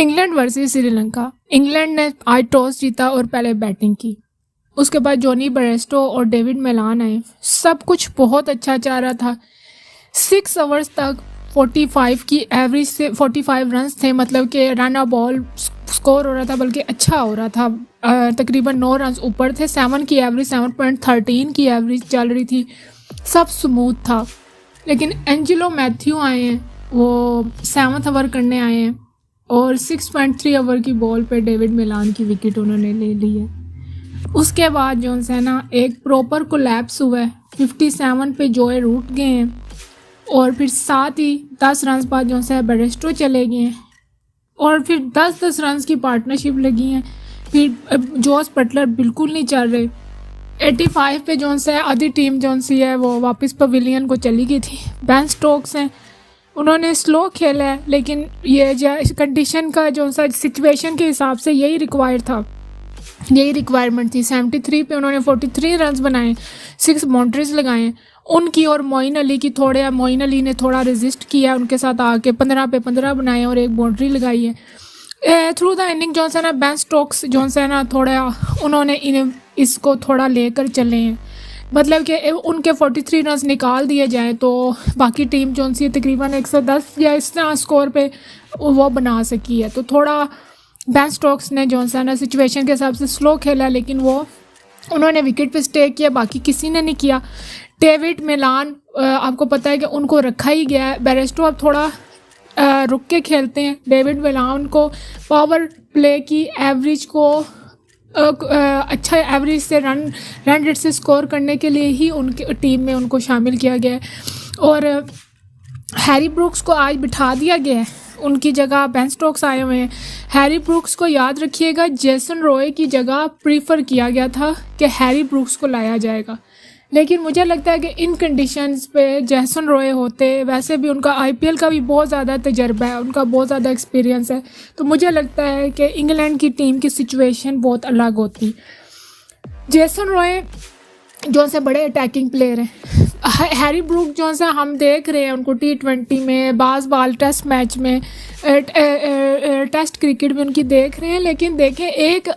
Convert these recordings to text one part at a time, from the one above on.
England versus Sri Lanka. England ने आज toss जीता और पहले बैटिंग की। उसके बाद जॉनी बेयरस्टो और डेविड मेलान आए। सब कुछ बहुत अच्छा चल रहा था। 6 ओवर्स तक 45 की एवरेज से 45 रन्स थे, मतलब कि रन अ बॉल स्कोर हो रहा था, बल्कि अच्छा हो रहा था। तकरीबन 9 रन ऊपर थे। 7 की एवरेज 7.13 की एवरेज चल रही थी। सब स्मूथ था। लेकिन एंजेलो मैथ्यू आए हैं, वो 7th ओवर करने आए हैं और 6.3 ओवर की बॉल पे डेविड मेलान की विकेट उन्होंने ले ली है। उसके बाद जो है ना एक प्रॉपर कोलैप्स हुआ है। 57 पे जॉय रूट गए हैं और फिर साथ ही 10 रन बाद जो है बेयरस्टो चले गए हैं और फिर 10-10 रन की पार्टनरशिप लगी हैं। फिर जोस बटलर बिल्कुल नहीं चल रहे। 85 पे जो है आधी टीम जो सी है वो वापस पवेलियन को चली गई थी। बेन स्टोक्स हैं, उन्होंने स्लो खेला है, लेकिन ये कंडीशन का जो सा सिचुएशन के हिसाब से यही रिक्वायर था, यही रिक्वायरमेंट थी। 73 पे उन्होंने 43 रन बनाए, 6 बाउंड्रीज लगाए उनकी और मोइन अली की। मोइन अली ने थोड़ा रेजिस्ट किया, उनके साथ आके 15 पे 15 बनाए और एक बाउंड्री लगाई है। थ्रू द इनिंग जो है ना बेन स्टोक्स जो है ना थोड़ा उन्होंने इसको थोड़ा लेकर चले हैं, मतलब कि उनके 43 रन निकाल दिए जाएँ तो बाकी टीम जो सी तकरीबन 110 या इस तरह स्कोर पे वो बना सकी है। तो थोड़ा बेन स्टोक्स ने जो है ना सिचुएशन के हिसाब से स्लो खेला, लेकिन वो उन्होंने विकेट पे स्टे किया, बाकी किसी ने नहीं किया। डेविड मेलान आपको पता है कि उनको रखा ही गया है। बेयरस्टो अब थोड़ा रुक के खेलते हैं। डेविड मेलान को पावर प्ले की एवरेज को अच्छा एवरेज से रन रेट से स्कोर करने के लिए ही उनकी टीम में उनको शामिल किया गया है और हैरी ब्रूक्स को आज बिठा दिया गया है। उनकी जगह बेन स्टोक्स आए हुए हैं। हैरी ब्रूक्स को याद रखिएगा, जेसन रॉय की जगह प्रीफर किया गया था कि हैरी ब्रूक्स को लाया जाएगा, लेकिन मुझे लगता है कि इन कंडीशंस पे जेसन रॉय होते, वैसे भी उनका आईपीएल का भी बहुत ज़्यादा तजर्बा है, उनका बहुत ज़्यादा एक्सपीरियंस है, तो मुझे लगता है कि इंग्लैंड की टीम की सिचुएशन बहुत अलग होती। जेसन रॉय जो से बड़े अटैकिंग प्लेयर हैं। हैरी ब्रूक जो से हम देख रहे हैं उनको T20 में, बाल टेस्ट मैच में, टेस्ट क्रिकेट में उनकी देख रहे हैं, लेकिन देखें एक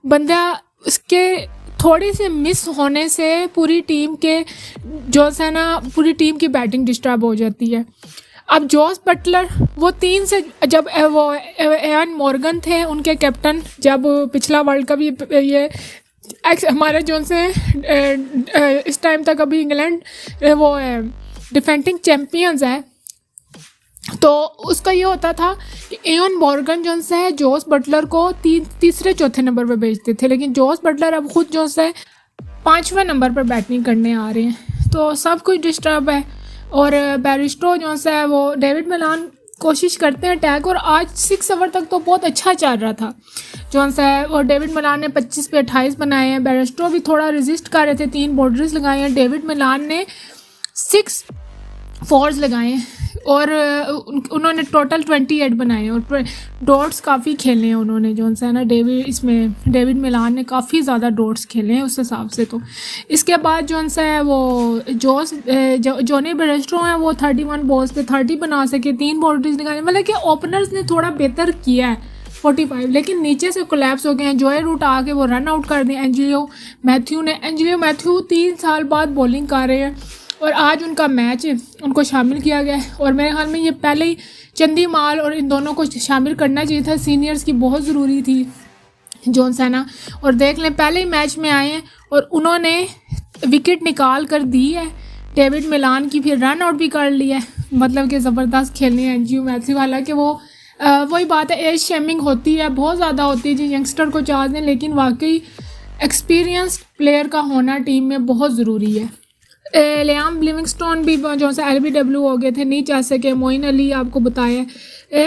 बंदा उसके थोड़ी से मिस होने से पूरी टीम के जो है ना पूरी टीम की बैटिंग डिस्टर्ब हो जाती है। अब जोस बटलर वो 3 से जब वो एन मॉर्गन थे उनके कैप्टन, जब पिछला वर्ल्ड कप ये हमारे जो से इस टाइम तक अभी इंग्लैंड वो डिफेंडिंग चैम्पियंस है, तो उसका ये होता था कि एन मॉर्गन जो है जोस बटलर को तीसरे चौथे नंबर पर भेजते थे, लेकिन जोस बटलर अब खुद जो है 5वें नंबर पर बैटिंग करने आ रहे हैं, तो सब कुछ डिस्टर्ब है। और बेयरस्टो जो है वो डेविड मेलान कोशिश करते हैं अटैक, और आज 6 ओवर तक तो बहुत अच्छा चल रहा था जो है। और डेविड मेलान ने 25 पे 28 बनाए हैं। बेयरस्टो भी थोड़ा रेजिस्ट कर रहे थे, 3 बाउंड्रीज लगाए हैं। डेविड मेलान ने 6 4s लगाए हैं और उन्होंने टोटल 28 बनाए हैं और डॉट्स काफ़ी खेले हैं उन्होंने जो है ना। डेविड मेलान ने काफ़ी ज़्यादा डॉट्स खेले हैं उस हिसाब से। तो इसके बाद जो है वो जॉनी बेयरस्टो हैं, वो 31 बॉल्स पे 30 बना सके, 3 बाउंड्रीज निकाले, मतलब कि ओपनर्स ने थोड़ा बेहतर किया है 45, लेकिन नीचे से कोलैप्स हो गए हैं। जॉय रूट आके वो रन आउट कर दिए एंजेलो मैथ्यू 3 साल बाद बॉलिंग कर रहे हैं और आज उनका मैच उनको शामिल किया गया है। और मेरे ख्याल में ये पहले ही चंदी माल और इन दोनों को शामिल करना चाहिए था, सीनियर्स की बहुत ज़रूरी थी जोन सैना। और देख लें पहले ही मैच में आए हैं और उन्होंने विकेट निकाल कर दी है डेविड मेलान की, फिर रन आउट भी कर लिया है, मतलब कि ज़बरदस्त खेलने हैं एंजेलो मैथ्यू। हालांकि वो वही बात है, एज शेमिंग होती है, बहुत ज़्यादा होती है जी यंगस्टर को चार्ज दें, लेकिन वाकई एक्सपीरियंस्ड प्लेयर का होना टीम में बहुत ज़रूरी है। लियाम लिविंगस्टोन भी जो है LBW हो गए थे, नहीं चाह सके। मोइन अली आपको बताया,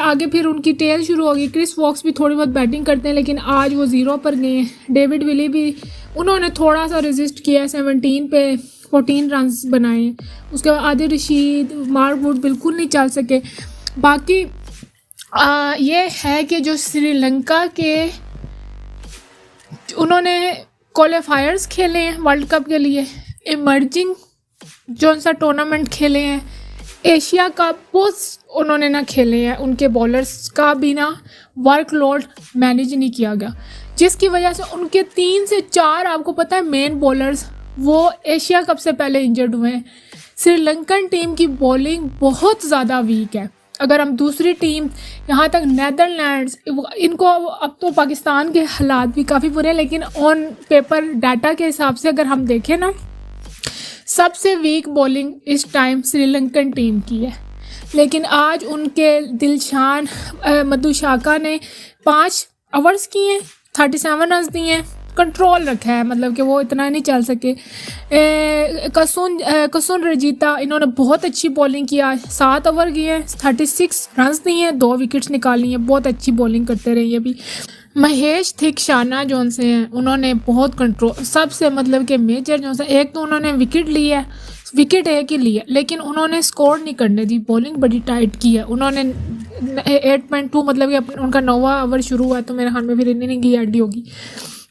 आगे फिर उनकी टेल शुरू होगी। क्रिस वॉक्स भी थोड़ी बहुत बैटिंग करते हैं, लेकिन आज वो 0 पर गए हैं। डेविड विली भी उन्होंने थोड़ा सा रेजिस्ट किया, 17 पे 14 रन बनाए। उसके बाद आदिल रशीद, मार्क वुड बिल्कुल नहीं चल सके। बाकी ये है कि जो श्रीलंका के उन्होंने क्वालिफायर्स खेले हैं वर्ल्ड कप के लिए, इमर्जिंग जो सा टूर्नामेंट खेले हैं, एशिया कप बहुत उन्होंने ना खेले हैं, उनके बॉलर्स का भी ना वर्कलोड मैनेज नहीं किया गया, जिसकी वजह से उनके 3 से 4 आपको पता है मेन बॉलर्स वो एशिया कप से पहले इंजर्ड हुए हैं। श्रीलंकन टीम की बॉलिंग बहुत ज़्यादा वीक है। अगर हम दूसरी टीम यहाँ तक नेदरलैंड्स, इनको अब तो पाकिस्तान के हालात भी काफ़ी बुरे हैं, लेकिन ऑन पेपर डाटा के हिसाब से अगर हम देखें ना, सबसे वीक बॉलिंग इस टाइम श्रीलंकन टीम की है। लेकिन आज उनके दिलशान मधुशाका ने 5 ओवर्स किए हैं, 37 रन दिए हैं, कंट्रोल रखा है, मतलब कि वो इतना नहीं चल सके। कसुन रजीता इन्होंने बहुत अच्छी बॉलिंग किया, 7 ओवर किए हैं, 36 रन दिए हैं, 2 विकेट्स निकाली हैं, बहुत अच्छी बॉलिंग करते रहे ये भी। महेश थिकशाना जो से हैं उन्होंने बहुत कंट्रोल, सबसे मतलब कि मेजर जो से, एक तो उन्होंने विकेट ली है, विकेट एक ही ली है, लेकिन उन्होंने स्कोर नहीं करने दी, बॉलिंग बड़ी टाइट की है उन्होंने। 8.2 मतलब कि उनका 9वां ओवर शुरू हुआ तो मेरे हाथ में फिर इन्हीं की एडी होगी,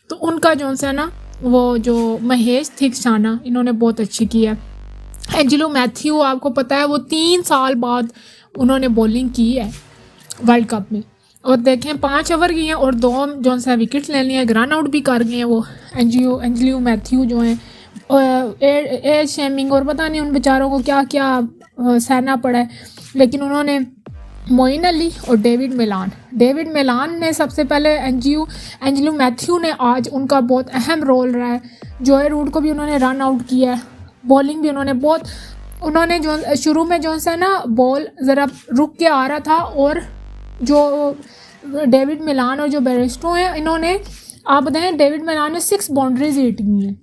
तो उनका जो है ना वो जो महेश थिकशाना इन्होंने बहुत अच्छी की है। एंजेलो मैथ्यू आपको पता है वो 3 साल बाद उन्होंने बॉलिंग की है वर्ल्ड कप में, और देखें 5 ओवर की हैं और 2 जो सा विकेट्स ले लिए हैं, रन आउट भी कर गए हैं वो एंजेलो मैथ्यू जो हैं। एज शेमिंग और पता नहीं उन बेचारों को क्या क्या सहना पड़ा है, लेकिन उन्होंने मोइन अली और डेविड मिलान ने सबसे पहले एंजेलो मैथ्यू ने आज उनका बहुत अहम रोल रहा है। जोए रूट को भी उन्होंने रन आउट किया है, बॉलिंग भी उन्होंने जो शुरू में जो है ना बॉल ज़रा रुक के आ रहा था, और जो डेविड मिलान और जो बेरेस्टो हैं इन्होंने, आप बताएं, डेविड मिलान ने 6 बाउंड्रीज हिट की हैं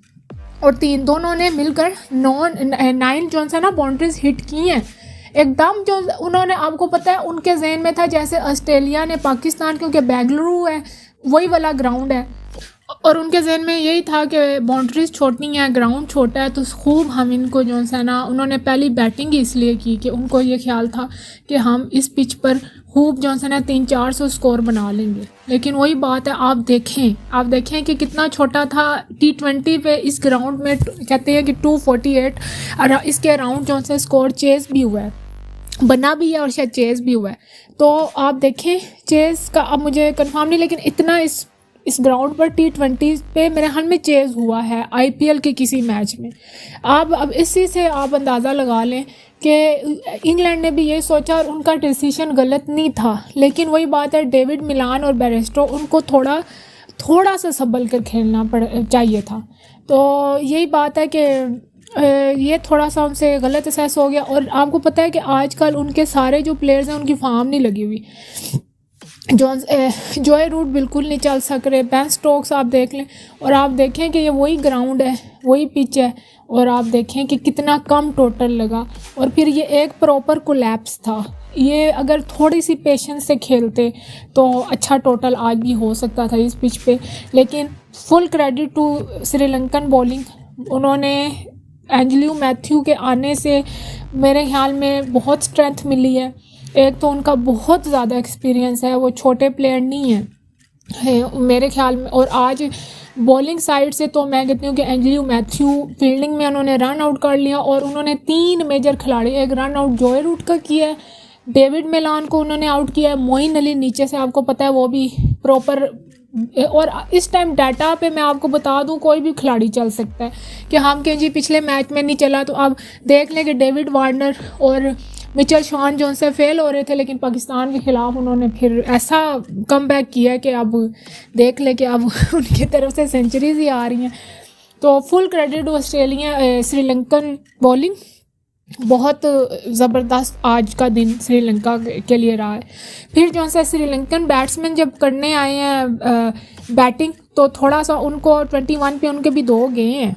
और दोनों ने मिलकर 9 जो है ना बाउंड्रीज हिट की हैं। एकदम जो उन्होंने, आपको पता है उनके जहन में था जैसे ऑस्ट्रेलिया ने पाकिस्तान, क्योंकि बेंगलुरु है वही वाला ग्राउंड है, और उनके जहन में यही था कि बाउंड्रीज छोटी हैं, ग्राउंड छोटा है, तो खूब हम इनको जो है ना, उन्होंने पहली बैटिंग ही इसलिए की कि उनको ये ख्याल था कि हम इस पिच पर खूब जो है ना 300-400 स्कोर बना लेंगे। लेकिन वही बात है, आप देखें कि कितना छोटा था। T20 पे इस ग्राउंड में कहते हैं कि 248 और इसके अराउंड जो है स्कोर चेस भी हुआ है, बना भी है और शायद चेस भी हुआ है। तो आप देखें चेस का, अब मुझे कंफर्म नहीं, लेकिन इतना इस ग्राउंड पर T20 पे मेरे हाल में चेज़ हुआ है IPL के किसी मैच में। अब इसी से आप अंदाज़ा लगा लें कि इंग्लैंड ने भी ये सोचा और उनका डिसीजन गलत नहीं था। लेकिन वही बात है, डेविड मिलान और बेरेस्टो उनको थोड़ा सा संभल कर खेलना चाहिए था। तो यही बात है कि ये थोड़ा सा उनसे गलत अहसास हो गया। और आपको पता है कि आजकल उनके सारे जो प्लेयर्स हैं उनकी फॉर्म नहीं लगी हुई। जोए रूट बिल्कुल नहीं चल सक रहे, बेन स्टोक्स आप देख लें, और आप देखें कि ये वही ग्राउंड है, वही पिच है, और आप देखें कि कितना कम टोटल लगा, और फिर ये एक प्रॉपर कोलैप्स था। ये अगर थोड़ी सी पेशेंस से खेलते तो अच्छा टोटल आज भी हो सकता था इस पिच पे। लेकिन full credit to Sri Lankan bowling, उन्होंने एंजेलो मैथ्यू के आने से मेरे ख्याल में बहुत स्ट्रेंथ मिली है। एक तो उनका बहुत ज़्यादा एक्सपीरियंस है, वो छोटे प्लेयर नहीं है मेरे ख्याल में। और आज बॉलिंग साइड से तो मैं कहती हूँ कि एंजेलो मैथ्यू फील्डिंग में उन्होंने रन आउट कर लिया, और उन्होंने 3 मेजर खिलाड़ी, एक रन आउट जोए रूट का किया है, डेविड मिलान को उन्होंने आउट किया है, मोइन अली नीचे से आपको पता है वो भी प्रॉपर। और इस टाइम डाटा पे मैं आपको बता दूं कोई भी खिलाड़ी चल सकता है कि हम कहें जी पिछले मैच में नहीं चला, तो अब देख लें कि डेविड वार्नर और मिचेल शॉन जो उनसे फेल हो रहे थे, लेकिन पाकिस्तान के ख़िलाफ़ उन्होंने फिर ऐसा कम बैक किया कि अब देख ले कि अब उनकी तरफ से सेंचुरीज ही आ रही हैं। तो full credit Australia Sri Lankan bowling, बहुत ज़बरदस्त आज का दिन श्रीलंका के लिए रहा है। फिर जो है श्रीलंकन बैट्समैन जब करने आए हैं बैटिंग, तो थोड़ा सा उनको 21 पे उनके भी 2 गए हैं।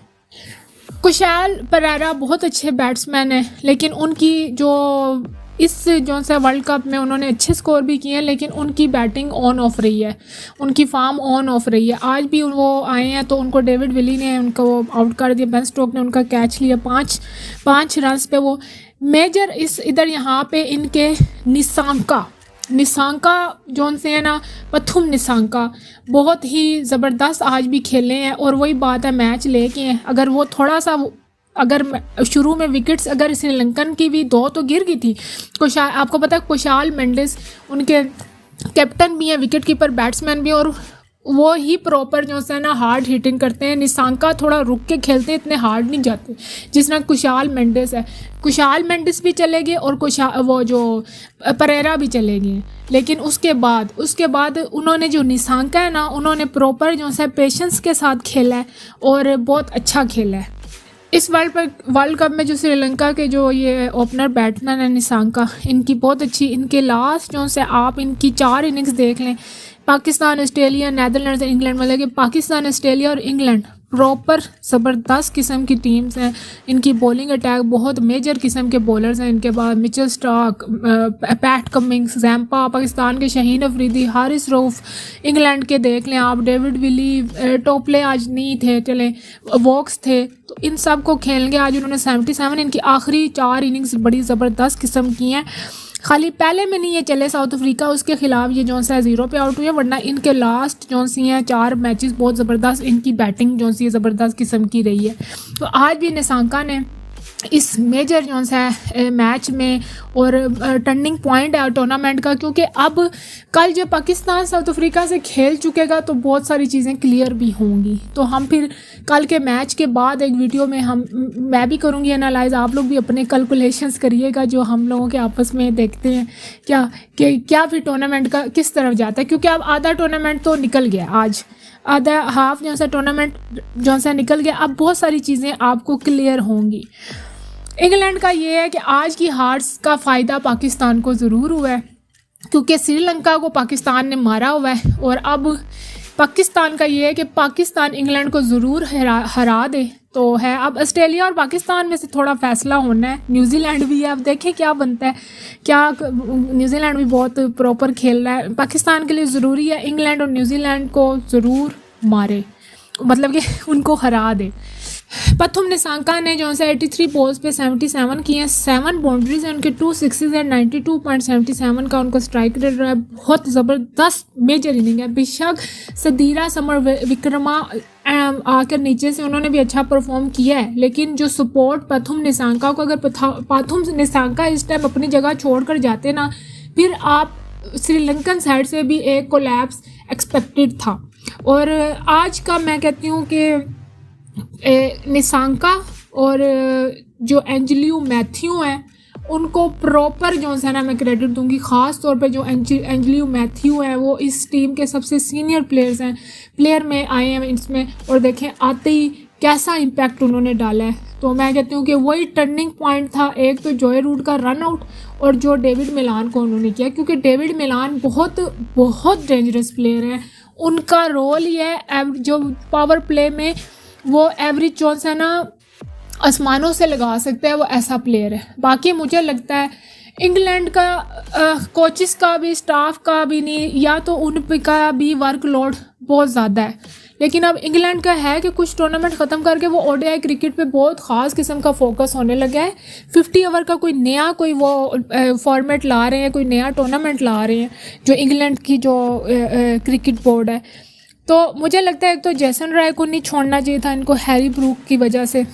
कुशाल परेरा बहुत अच्छे बैट्समैन हैं, लेकिन उनकी जो इस जो सा वर्ल्ड कप में उन्होंने अच्छे स्कोर भी किए हैं, लेकिन उनकी बैटिंग ऑन ऑफ रही है, उनकी फॉर्म ऑन ऑफ रही है। आज भी वो आए हैं तो उनको डेविड विली ने उनको आउट कर दिया, बेन स्टोक ने उनका कैच लिया 5 रन पे। वो मेजर इधर यहाँ पे इनके निसांका जोन से है ना, पथुम निसांका बहुत ही ज़बरदस्त आज भी खेले हैं। और वही बात है, मैच लेके हैं, अगर वो थोड़ा सा अगर शुरू में विकेट्स अगर श्रीलंकन की भी 2 तो गिर गई थी। आपको पता है कुशाल मेंडिस उनके कैप्टन भी हैं, विकेट कीपर बैट्समैन भी, और वो ही प्रॉपर जो है ना हार्ड हिटिंग करते हैं। निशांका थोड़ा रुक के खेलते हैं, इतने हार्ड नहीं जाते जिस तरह कुशाल मेंडिस है। कुशाल मेंडिस भी चले गए और वो जो परेरा भी चले गए, लेकिन उसके बाद उन्होंने जो निशांका है ना, उन्होंने प्रॉपर जो है पेशेंस के साथ खेला है और बहुत अच्छा खेला है। इस वर्ल्ड कप में जो श्रीलंका के जो ये ओपनर बैट्समैन है निशांका, इनकी बहुत अच्छी, इनके लास्ट जो से आप इनकी 4 इनिंग्स देख लें, पाकिस्तान, ऑस्ट्रेलिया, नीदरलैंड्स, इंग्लैंड, मतलब कि पाकिस्तान, ऑस्ट्रेलिया और इंग्लैंड प्रॉपर ज़बरदस्त किस्म की टीम्स हैं। इनकी बॉलिंग अटैक बहुत मेजर किस्म के बॉलर्स हैं इनके बाद, Mitchell Starc, Pat Cummins, Zampa, Pakistan के शाहीन अफरीदी, हारिस रऊफ, इंग्लैंड के देख लें आप, डेविड विली, टोपले आज नहीं थे, चले वॉक्स थे, तो इन सब को खेल के आज उन्होंने 77, इनकी आखिरी 4 इनिंग्स बड़ी ज़बरदस्त किस्म की हैं। खाली पहले में नहीं ये चले साउथ अफ्रीका, उसके खिलाफ ये जो है 0 पे आउट हुए, वरना इनके लास्ट जो सी हैं 4 मैचेस बहुत ज़बरदस्त, इनकी बैटिंग जो सी ज़बरदस्त किस्म की रही है। तो आज भी निशांका ने इस मेजर जो है मैच में और टर्निंग पॉइंट है टूर्नामेंट का, क्योंकि अब कल जब पाकिस्तान साउथ अफ्रीका से खेल चुकेगा तो बहुत सारी चीज़ें क्लियर भी होंगी। तो हम फिर कल के मैच के बाद एक वीडियो में मैं भी करूँगी एनालाइज, आप लोग भी अपने कैलकुलेशंस करिएगा जो हम लोगों के आपस में देखते हैं क्या फिर टूर्नामेंट का किस तरफ जाता है, क्योंकि अब आधा टूर्नामेंट तो निकल गया, आज आधा हाफ जो सा टूर्नामेंट जो सा निकल गया, अब बहुत सारी चीज़ें आपको क्लियर होंगी। इंग्लैंड का ये है कि आज की हार्स का फ़ायदा पाकिस्तान को ज़रूर हुआ है, क्योंकि श्रीलंका को पाकिस्तान ने मारा हुआ है, और अब पाकिस्तान का ये है कि पाकिस्तान इंग्लैंड को ज़रूर हरा दे तो है। अब ऑस्ट्रेलिया और पाकिस्तान में से थोड़ा फ़ैसला होना है, न्यूजीलैंड भी है, अब देखें क्या बनता है। क्या न्यूजीलैंड भी बहुत प्रॉपर खेल रहा है, पाकिस्तान के लिए ज़रूरी है इंग्लैंड और न्यूजीलैंड को ज़रूर मारे, मतलब कि उनको हरा दे। प्रथम निशांका ने जो है 83 बॉल्स पे 77 किए हैं, 7 बाउंड्रीज हैं उनके, 2 सिक्सेस हैं, 92.77 का उनका स्ट्राइक रेट रहा है। बहुत ज़बरदस्त मेजर इनिंग है। बेशक सदीरा समर विक्रमा आकर नीचे से उन्होंने भी अच्छा परफॉर्म किया है, लेकिन जो सपोर्ट प्रथम निशांका को, अगर प्रथम निशांका इस टाइम अपनी जगह छोड़ कर जाते ना, फिर आप श्रीलंकन साइड से भी एक कोलैप्स एक्सपेक्टेड था। और आज का मैं कहती हूँ कि निशांका और जो एंजलियो मैथ्यू हैं उनको प्रॉपर जो है ना मैं क्रेडिट दूंगी, ख़ास तौर पे जो एंजलियो मैथ्यू हैं वो इस टीम के सबसे सीनियर प्लेयर में आए हैं इसमें, और देखें आते ही कैसा इम्पैक्ट उन्होंने डाला है। तो मैं कहती हूँ कि वही टर्निंग पॉइंट था, एक तो जॉय रूट का रन आउट और जो डेविड मिलान को उन्होंने किया, क्योंकि डेविड मिलान बहुत डेंजरस प्लेयर है। उनका रोल ये है जो पावर प्ले में वो एवरेज जो है ना आसमानों से लगा सकता है, वो ऐसा प्लेयर है। बाकी मुझे लगता है इंग्लैंड का कोचेस का भी, स्टाफ का भी नहीं, या तो उनका भी वर्कलोड बहुत ज़्यादा है, लेकिन अब इंग्लैंड का है कि कुछ टूर्नामेंट ख़त्म करके वो ओडीआई क्रिकेट पे बहुत ख़ास किस्म का फोकस होने लगा है। 50 ओवर का कोई वो फॉर्मेट ला रहे हैं, कोई नया टूर्नामेंट ला रहे हैं जो इंग्लैंड की जो क्रिकेट बोर्ड है। तो मुझे लगता है एक तो जेसन रॉय को नहीं छोड़ना चाहिए था, इनको हैरी ब्रूक की वजह से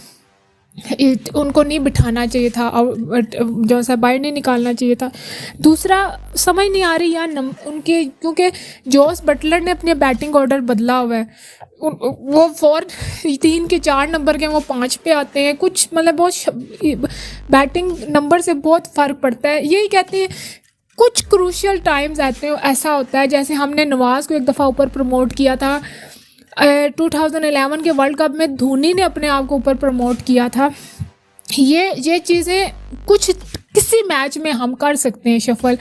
उनको नहीं बिठाना चाहिए था, और जो सा बाहर नहीं निकालना चाहिए था। दूसरा समझ नहीं आ रही यार उनके, क्योंकि जोस बटलर ने अपने बैटिंग ऑर्डर बदला हुआ है, वो 3 के 4 नंबर के वो 5 पे आते हैं, कुछ मतलब बहुत बैटिंग नंबर से बहुत फ़र्क पड़ता है। यही कहते हैं कुछ क्रूशियल टाइम्स आते हैं, ऐसा होता है जैसे हमने नवाज़ को एक दफ़ा ऊपर प्रमोट किया था 2011 के वर्ल्ड कप में, धोनी ने अपने आप को ऊपर प्रमोट किया था। ये चीज़ें कुछ किसी मैच में हम कर सकते हैं शफल।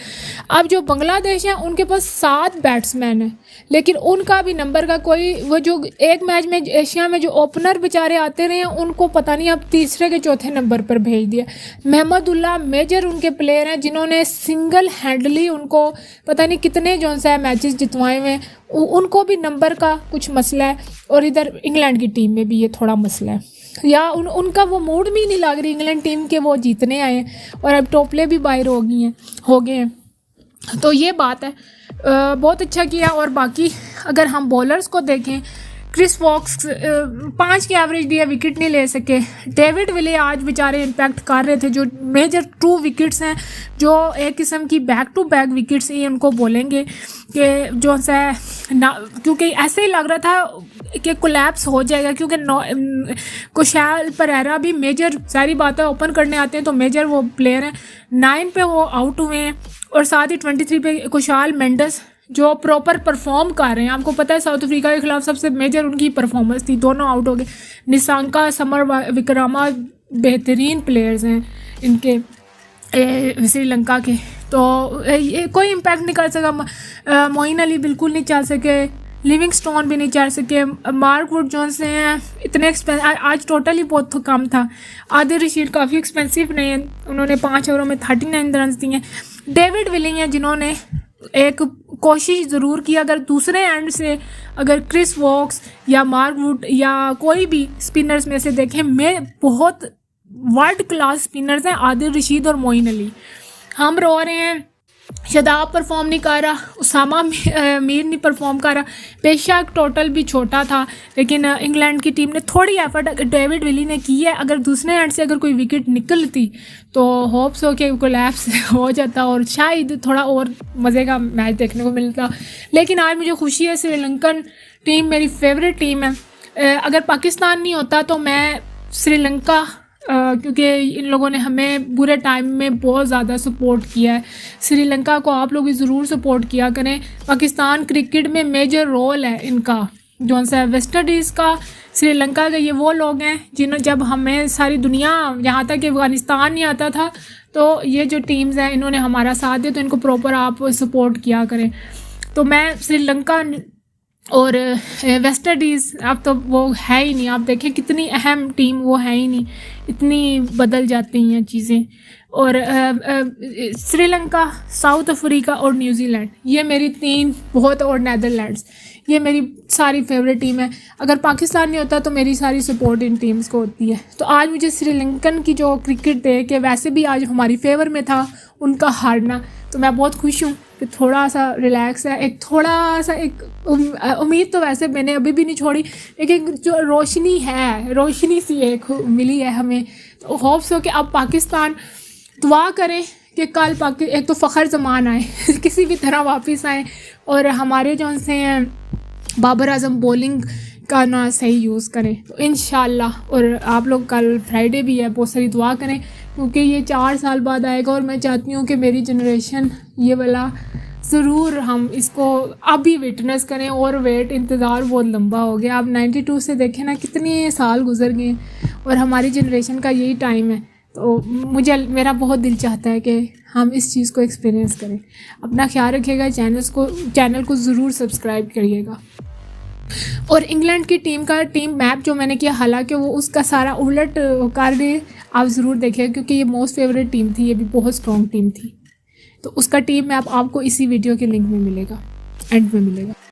अब जो बांग्लादेश है उनके पास 7 बैट्समैन हैं, लेकिन उनका भी नंबर का कोई, वो जो एक मैच में एशिया में जो ओपनर बेचारे आते रहे हैं उनको पता नहीं अब तीसरे के चौथे नंबर पर भेज दिया। महमदुल्लाह मेजर उनके प्लेयर हैं जिन्होंने सिंगल हैंडली उनको पता नहीं कितने जो सा मैचेस जितवाए हुए हैं, उनको भी नंबर का कुछ मसला है। और इधर इंग्लैंड की टीम में भी ये थोड़ा मसला है, या उनका वो मूड भी नहीं लग रही इंग्लैंड टीम के, वो जीतने आए हैं और अब टोपले भी बाहर हो गए हैं। तो ये बात है, बहुत अच्छा किया। और बाकी अगर हम बॉलर्स को देखें, क्रिस वॉक्स 5 की एवरेज दी है, विकेट नहीं ले सके। डेविड विले आज बेचारे इम्पैक्ट कर रहे थे, जो मेजर ट्रू विकेट्स हैं, जो एक किस्म की बैक टू बैक विकेट्स ही उनको बोलेंगे कि जो सा ना, क्योंकि ऐसे ही लग रहा था कि कोलैप्स हो जाएगा, क्योंकि कुशाल परेरा भी मेजर, सारी बातें ओपन करने आते हैं तो मेजर वो प्लेयर हैं, 9 पे वो आउट हुए हैं, और साथ ही 23 पे कुशाल मेंडस जो प्रॉपर परफॉर्म कर रहे हैं। आपको पता है साउथ अफ्रीका के खिलाफ सबसे मेजर उनकी परफॉर्मेंस थी, दोनों आउट हो गए। निशांका, समर विक्रमा बेहतरीन प्लेयर्स हैं इनके श्रीलंका के, तो ये कोई इम्पैक्ट नहीं कर सका। मोइन अली बिल्कुल नहीं चल सके, लिविंगस्टोन भी नहीं चल सके, मार्क वुड जोन्स हैं इतने आज टोटल ही बहुत कम था। आदिल रशीद काफ़ी एक्सपेंसिव नहीं है, उन्होंने 5 ओवरों में 39 रन दिए। डेविड विलिंग हैं जिन्होंने एक कोशिश ज़रूर की, अगर दूसरे एंड से अगर क्रिस वॉक्स या मार्क वुड या कोई भी स्पिनर्स में से देखें, मैं बहुत वर्ल्ड क्लास स्पिनर्स हैं आदिल रशीद और मोइन अली। हम रो रहे हैं शदाब परफॉर्म नहीं कर रहा, उसामा मीर नहीं परफॉर्म कर रहा, बेशक टोटल भी छोटा था, लेकिन इंग्लैंड की टीम ने थोड़ी एफर्ट डेविड विली ने की है। अगर दूसरे एंड से अगर कोई विकेट निकलती तो होप्स हो कि कोलैप्स हो जाता और शायद थोड़ा और मज़े का मैच देखने को मिलता। लेकिन आज मुझे खुशी है, श्रीलंकन टीम मेरी फेवरेट टीम है। अगर पाकिस्तान नहीं होता तो मैं श्रीलंका, क्योंकि इन लोगों ने हमें बुरे टाइम में बहुत ज़्यादा सपोर्ट किया है, श्रीलंका को आप लोग भी ज़रूर सपोर्ट किया करें। पाकिस्तान क्रिकेट में मेजर रोल है इनका, जो सा वेस्ट इंडीज़ का, श्रीलंका के, ये वो लोग हैं जिन्होंने, जब हमें सारी दुनिया यहाँ तक कि अफ़गानिस्तान नहीं आता था, तो ये जो टीम्स हैं इन्होंने हमारा साथ दिया, तो इनको प्रॉपर आप सपोर्ट किया करें। तो मैं श्रीलंका और वेस्ट इंडीज़ अब तो वो है ही नहीं, आप देखें कितनी अहम टीम वो है ही नहीं, इतनी बदल जाती हैं चीज़ें। और श्रीलंका, साउथ अफ्रीका और न्यूजीलैंड, ये मेरी 3 बहुत, और नीदरलैंड्स, ये मेरी सारी फेवरेट टीम है। अगर पाकिस्तान नहीं होता तो मेरी सारी सपोर्ट इन टीम्स को होती है। तो आज मुझे श्रीलंकन की जो क्रिकेट देख के, वैसे भी आज हमारी फेवर में था उनका हारना, तो मैं बहुत खुश हूँ कि थोड़ा सा रिलैक्स है, एक थोड़ा सा एक उम्मीद तो वैसे मैंने अभी भी नहीं छोड़ी, लेकिन जो रोशनी है, रोशनी सी एक मिली है हमें। तो होप्स हो कि अब पाकिस्तान, दुआ करें कि कल एक तो फ़खर ज़मान आए किसी भी तरह वापस आए, और हमारे जो से बाबर आजम बॉलिंग का ना सही यूज़ करें, तो इंशाल्लाह। और आप लोग कल फ्राइडे भी है, बहुत सारी दुआ करें, क्योंकि ये 4 साल बाद आएगा, और मैं चाहती हूँ कि मेरी जनरेशन ये वाला ज़रूर हम इसको अभी विटनेस करें। और वेट इंतज़ार बहुत लंबा हो गया, अब 92 से देखें ना कितने साल गुजर गए, और हमारी जनरेशन का यही टाइम है। तो मेरा बहुत दिल चाहता है कि हम इस चीज़ को एक्सपीरियंस करें। अपना ख्याल रखिएगा, चैनल को ज़रूर सब्सक्राइब करिएगा। और इंग्लैंड की टीम मैप जो मैंने किया, हालांकि वो उसका सारा उलट कर दे, आप ज़रूर देखिएगा, क्योंकि ये मोस्ट फेवरेट टीम थी, ये भी बहुत स्ट्रॉन्ग टीम थी। तो उसका टीम मैप आपको इसी वीडियो के लिंक में मिलेगा, एंड में मिलेगा।